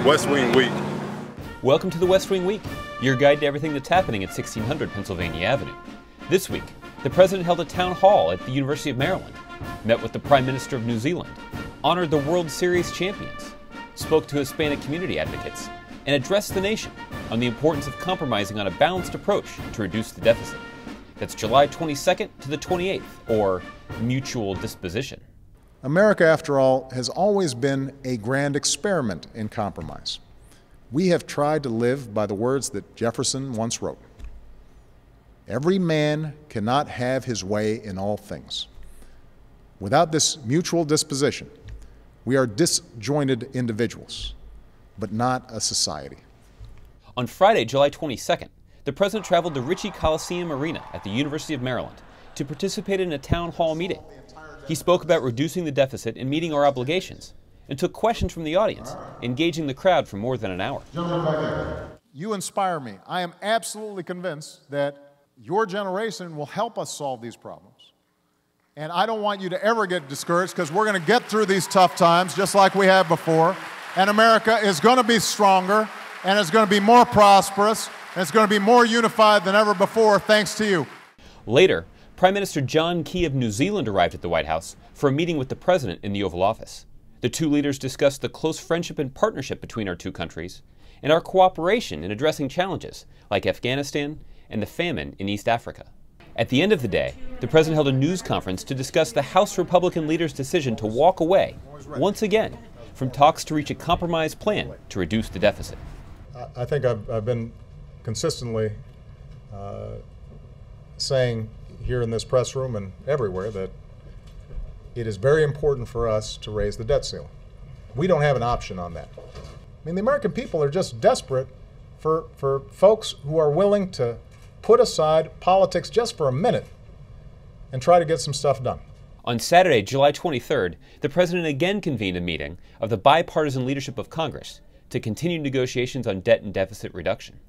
West Wing Week. Welcome to the West Wing Week, your guide to everything that's happening at 1600 Pennsylvania Avenue. This week, the President held a town hall at the University of Maryland, met with the Prime Minister of New Zealand, honored the World Series champions, spoke to Hispanic community advocates, and addressed the nation on the importance of compromising on a balanced approach to reduce the deficit. That's July 22nd to the 28th, or mutual disposition. America, after all, has always been a grand experiment in compromise. We have tried to live by the words that Jefferson once wrote. Every man cannot have his way in all things. Without this mutual disposition, we are disjointed individuals, but not a society. On Friday, July 22nd, the President traveled to Ritchie Coliseum Arena at the University of Maryland to participate in a town hall meeting. He spoke about reducing the deficit and meeting our obligations, and took questions from the audience, engaging the crowd for more than an hour. You inspire me. I am absolutely convinced that your generation will help us solve these problems. And I don't want you to ever get discouraged, because we're going to get through these tough times just like we have before. And America is going to be stronger, and it's going to be more prosperous, and it's going to be more unified than ever before, thanks to you. Later, Prime Minister John Key of New Zealand arrived at the White House for a meeting with the President in the Oval Office. The two leaders discussed the close friendship and partnership between our two countries and our cooperation in addressing challenges like Afghanistan and the famine in East Africa. At the end of the day, the President held a news conference to discuss the House Republican leaders' decision to walk away, once again, from talks to reach a compromise plan to reduce the deficit. I think I've been consistently saying here in this press room and everywhere that it is very important for us to raise the debt ceiling. We don't have an option on that. I mean, the American people are just desperate for folks who are willing to put aside politics just for a minute and try to get some stuff done. On Saturday, July 23rd, the President again convened a meeting of the bipartisan leadership of Congress to continue negotiations on debt and deficit reduction.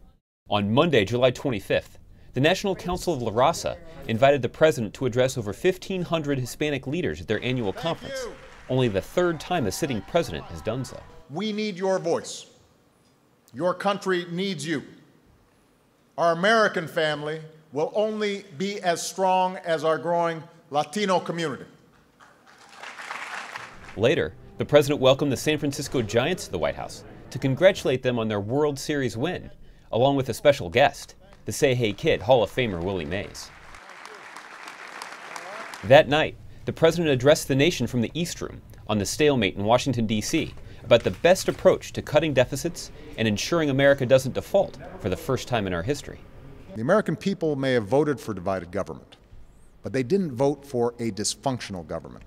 On Monday, July 25th, the National Council of La Raza invited the President to address over 1,500 Hispanic leaders at their annual conference, only the third time a sitting president has done so. We need your voice. Your country needs you. Our American family will only be as strong as our growing Latino community. Later, the President welcomed the San Francisco Giants to the White House to congratulate them on their World Series win, along with a special guest, the Say Hey Kid Hall of Famer Willie Mays. That night, the President addressed the nation from the East Room on the stalemate in Washington, D.C. about the best approach to cutting deficits and ensuring America doesn't default for the first time in our history. The American people may have voted for divided government, but they didn't vote for a dysfunctional government.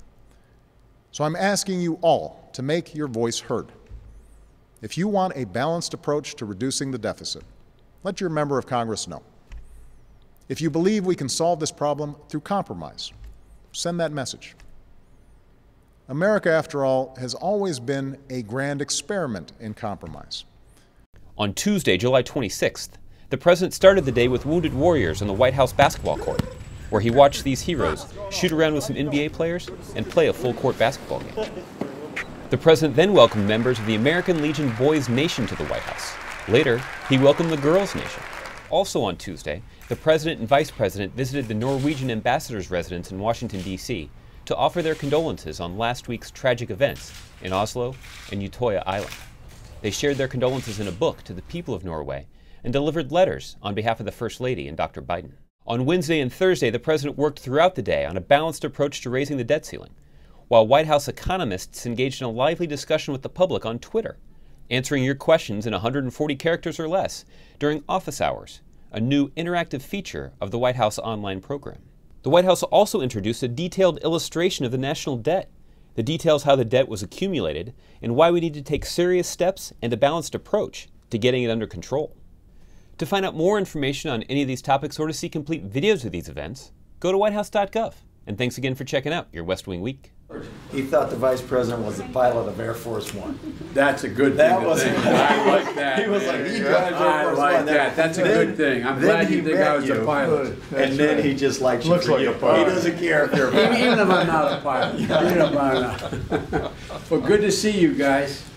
So I'm asking you all to make your voice heard. If you want a balanced approach to reducing the deficit, let your member of Congress know. If you believe we can solve this problem through compromise, send that message. America, after all, has always been a grand experiment in compromise. On Tuesday, July 26th, the President started the day with wounded warriors on the White House basketball court, where he watched these heroes shoot around with some NBA players and play a full-court basketball game. The President then welcomed members of the American Legion Boys Nation to the White House. Later, he welcomed the Girls Nation. Also on Tuesday, the President and Vice President visited the Norwegian ambassador's residence in Washington, D.C. to offer their condolences on last week's tragic events in Oslo and Utøya Island. They shared their condolences in a book to the people of Norway and delivered letters on behalf of the First Lady and Dr. Biden. On Wednesday and Thursday, the President worked throughout the day on a balanced approach to raising the debt ceiling, while White House economists engaged in a lively discussion with the public on Twitter, answering your questions in 140 characters or less during office hours, a new interactive feature of the White House online program. The White House also introduced a detailed illustration of the national debt that details how the debt was accumulated and why we need to take serious steps and a balanced approach to getting it under control. To find out more information on any of these topics or to see complete videos of these events, go to whitehouse.gov. And thanks again for checking out your West Wing Week. He thought the Vice President was the pilot of Air Force One. That's a good thing to think. I like that. He was like, he drives Air Force like One. that. That's a good thing. I'm glad you think I was a pilot. And then he just likes you for you. He doesn't care if you're a pilot. Even if I'm not a pilot. Even if I'm not. Well, good to see you guys.